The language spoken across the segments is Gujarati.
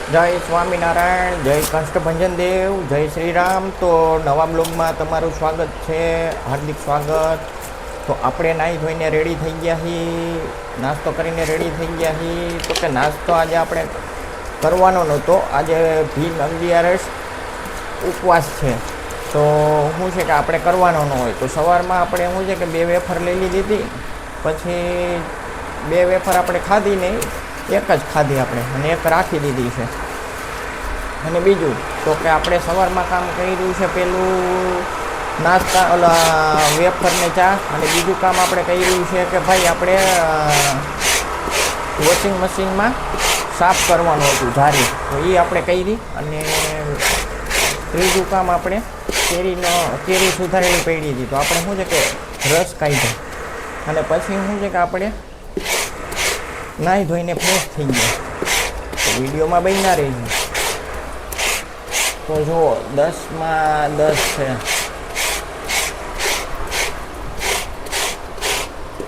જય સ્વામિનારાયણ, જય કષ્ટભંજન દેવ, જય શ્રી રામ. તો નવા બ્લોગમાં તમારું સ્વાગત છે, હાર્દિક સ્વાગત. તો આપણે નાહી ધોઈને રેડી થઈ ગયા છીએ, નાસ્તો કરીને રેડી થઈ ગયા છીએ. તો કે નાસ્તો આજે આપણે કરવાનો નહોતો, આજે ભીમ 11 ઉપવાસ છે. તો શું છે કે આપણે કરવાનો ન હોય તો સવારમાં આપણે શું છે કે 2 વેફર લઈ લીધી હતી, પછી 2 વેફર આપણે ખાધી નહીં, એક જ ખાધી આપણે અને એક રાખી દીધી છે. અને બીજું તો કે આપણે સવારમાં કામ કર્યું છે પેલું નાસ્તા ઓલા વેફરને ચા, અને બીજું કામ આપણે કર્યું છે કે ભાઈ આપણે વોશિંગ મશીનમાં સાફ કરવાનું હતું જારી, તો એ આપણે કરી. અને ત્રીજું કામ આપણે કેરી સુધારેલી પડી હતી, તો આપણે શું છે કે રસ કાઢ્યો. અને પછી શું છે કે આપણે નાહી ધોઈને ફ્રેશ થઈ ગયા. તો વિડીયોમાં બન્યા રહી છે. તો જુઓ 10માં 10 છે.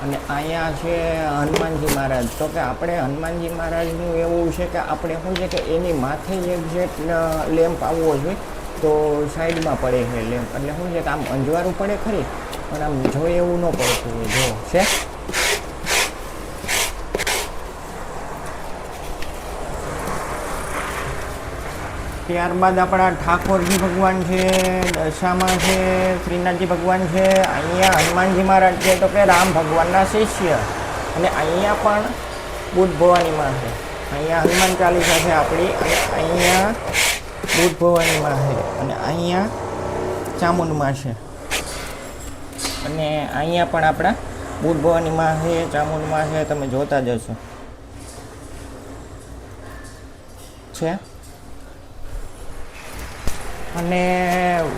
અને અહીંયા છે હનુમાનજી મહારાજ. તો કે આપણે હનુમાનજી મહારાજનું એવું છે કે આપણે શું છે કે એની માથે એક્ઝેક્ટ લેમ્પ આવવો જોઈએ, તો સાઈડમાં પડે છે લેમ્પ, એટલે શું છે કે આમ અંજવાળું પડે ખરી, પણ આમ જોઈએ એવું ન પડતું હોય. જો છે ત્યારબાદ આપણા ઠાકોરજી ભગવાન છે, દશામાં છે, શ્રીનાથજી ભગવાન છે, અહીંયા હનુમાનજી મહારાજ છે, તો કે રામ ભગવાનના શિષ્ય. અને અહીંયા પણ બુદ્ધ ભવાનીમાં છે, અહીંયા હનુમાન ચાલીસા છે આપણી, અને અહીંયા બુદ્ધ ભવાનીમાં છે, અને અહીંયા ચામુંડમાં છે, અને અહીંયા પણ આપણા બુદ્ધ ભવાનીમાં છે, ચામુંડમાં છે, તમે જોતા જશો છે. અને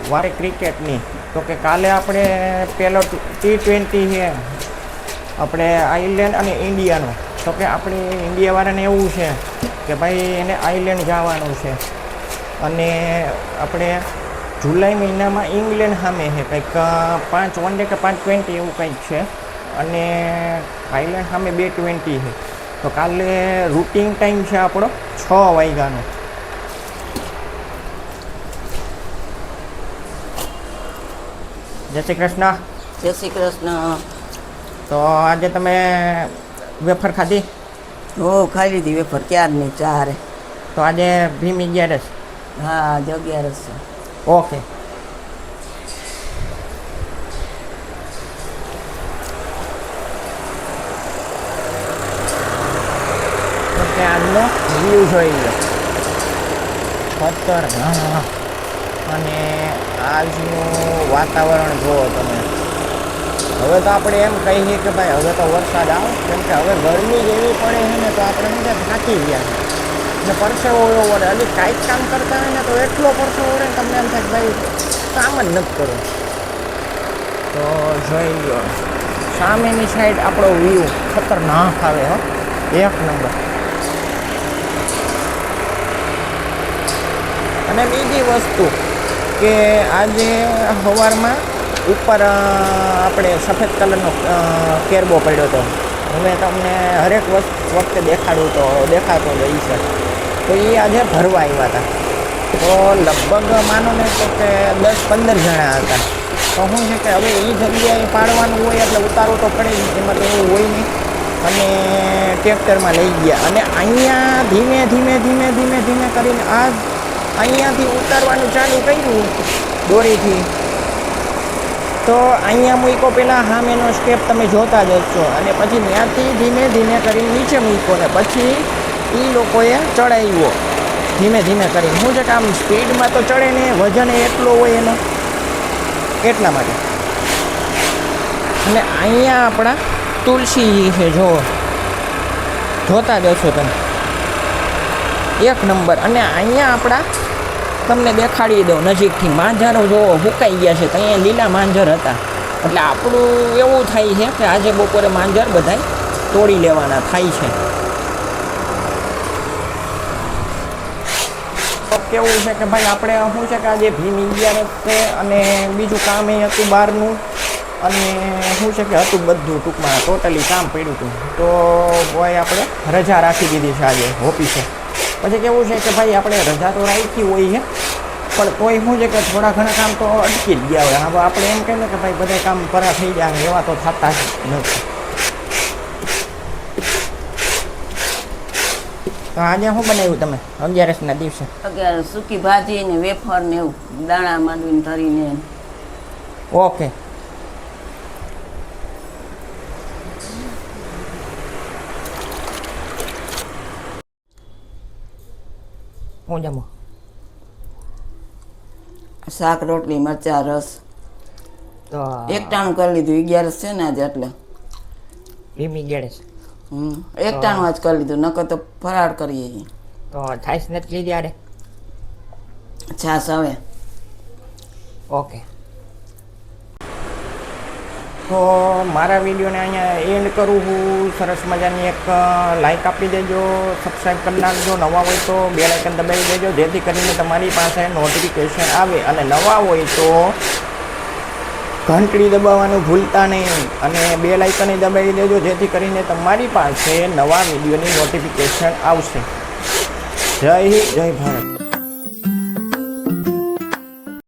વારે ક્રિકેટની, તો કે કાલે આપણે પહેલો T20 છે આપણે આયર્લેન્ડ અને ઇન્ડિયાનો. તો કે આપણે ઇન્ડિયાવાળાને એવું છે કે ભાઈ એને આયર્લેન્ડ જવાનું છે, અને આપણે જુલાઈ મહિનામાં ઇંગ્લેન્ડ સામે છે કંઈક 5 વન ડે કે 5 20 એવું કંઈક છે, અને આયર્લેન્ડ સામે 2 20 છે. તો કાલે રૂટિન ટાઈમ છે આપણો 6 વાગ્યાનો. જય શ્રી કૃષ્ણ. જય શ્રી કૃષ્ણ. તો આજે તમે વેફર ખાધી? હો, ખાઈ લીધી વેફર ક્યારની ચારે. તો આજે ભીમ 11. હા, આજે 11 છે. ઓકે. ઓકે, આજનો વ્યૂ જોઈ લો. પથ્થર, હા, અને આજનું વાતાવરણ જુઓ તમે. હવે તો આપણે એમ કહીએ કે ભાઈ હવે તો વરસાદ આવે, કેમ કે હવે ગરમી જેવી પડે છે ને, તો આપણે શું છે થાકી ગયા છે, ને પરસેવો એવો વળે. હજી કાંઈક કામ કરતા હોય ને તો એટલો પરસેવો વળે ને તમને એમ થાય કે ભાઈ કામ જ નથી કરવું. તો જોઈ લો સામેની સાઈડ આપણો વ્યૂ ખતરનાક આવે, હો, 1 નંબર. અને બીજી વસ્તુ કે આજે સવારમાં ઉપર આપણે સફેદ કલરનો કેરબો પડ્યો હતો. હવે તમને હરેક વખતે દેખાતો જ છે. તો એ આજે ભરવા આવ્યા હતા. તો લગભગ માનો ને તો કે 10-15 જણા હતા. તો શું છે કે હવે એ જગ્યાએ પાડવાનું હોય એટલે ઉતારવું તો પડે જ, એમાં તો એવું હોય નહીં. અને ટ્રેક્ટરમાં લઈ ગયા, અને અહીંયા ધીમે ધીમે કરીને અહીંયાથી ઉતારવાનું ચાલુ કર્યું દોરીથી. તો અહીંયા મૂક્યો પહેલાં સામેનો સ્ટેપ તમે જોતા જ હશો, અને પછી ત્યાંથી ધીમે કરીને નીચે મૂક્યો, ને પછી એ લોકોએ ચડાવ્યો ધીમે કરીને. શું છે કે આમ સ્પીડમાં તો ચડે ને, વજન એટલો હોય એનો, એટલા માટે. અને અહીંયા આપણા તુલસીજી છે, જોતા જ હશો તમે, 1 નંબર. અને અહીંયા આપણા તમને દેખાડી દઉં નજીકથી, માંજરો જોવો સુકાઈ ગયા છે. ત્યાં લીલા માંજર હતા, એટલે આપણું એવું થાય છે કે આજે બપોરે માંજર બધાય તોડી લેવાના થાય છે. તો કેવું છે કે ભાઈ આપણે શું છે કે આજે ભીમ 11 છે, અને બીજું કામ એ હતું બહારનું, અને શું છે કે હતું બધું ટૂંકમાં ટોટલી કામ પડ્યું હતું. તો ભાઈ આપણે રજા રાખી દીધી છે આજે ઓફિસે. પછી કેવું છે કે ભાઈ આપણે રજા તો રાખી હોય છે પણ તોય શું છે કે થોડા ઘણા કામ તો અટકી જ ગયા હોય. હવે આપણે એમ કહીએ કે ભાઈ બધા કામ પરા થઈ જાય એવા તો થતા જ નથી. તો આજે શું બનાવ્યું તમે 11ના દિવસે? અગિયાર સૂકી ભાજી ને વેફર ને એવું દાણા માંડવીને ધરીને. ઓકે. હું જમો? શાક રોટલી મરચાં રસ તો એકટાણું કરી લીધું. 11 છે ને આજે એટલે ધીમી ગેડે છે એકટાણું આજ કરી લીધું, નકર તો ફરાળ કરીએ છીએ. તો છાશ નથી લીધી આરે? છાશ હવે. ઓકે. તો મારા વિડીયોને અહીંયા એન્ડ કરું હું. સરસ મજાની એક લાઈક આપી દેજો, સબસ્ક્રાઈબ કરી નાખજો. નવા હોય તો બેલ આઇકન દબાવી દેજો જેથી કરીને તમારી પાસે નોટિફિકેશન આવે. અને નવા હોય તો ઘંટડી દબાવવાનું ભૂલતા નહીં અને બેલ આઇકન દબાવી દેજો જેથી કરીને તમારી પાસે નવા વિડીયોની નોટિફિકેશન આવશે. જય હિન્દ, જય ભારત.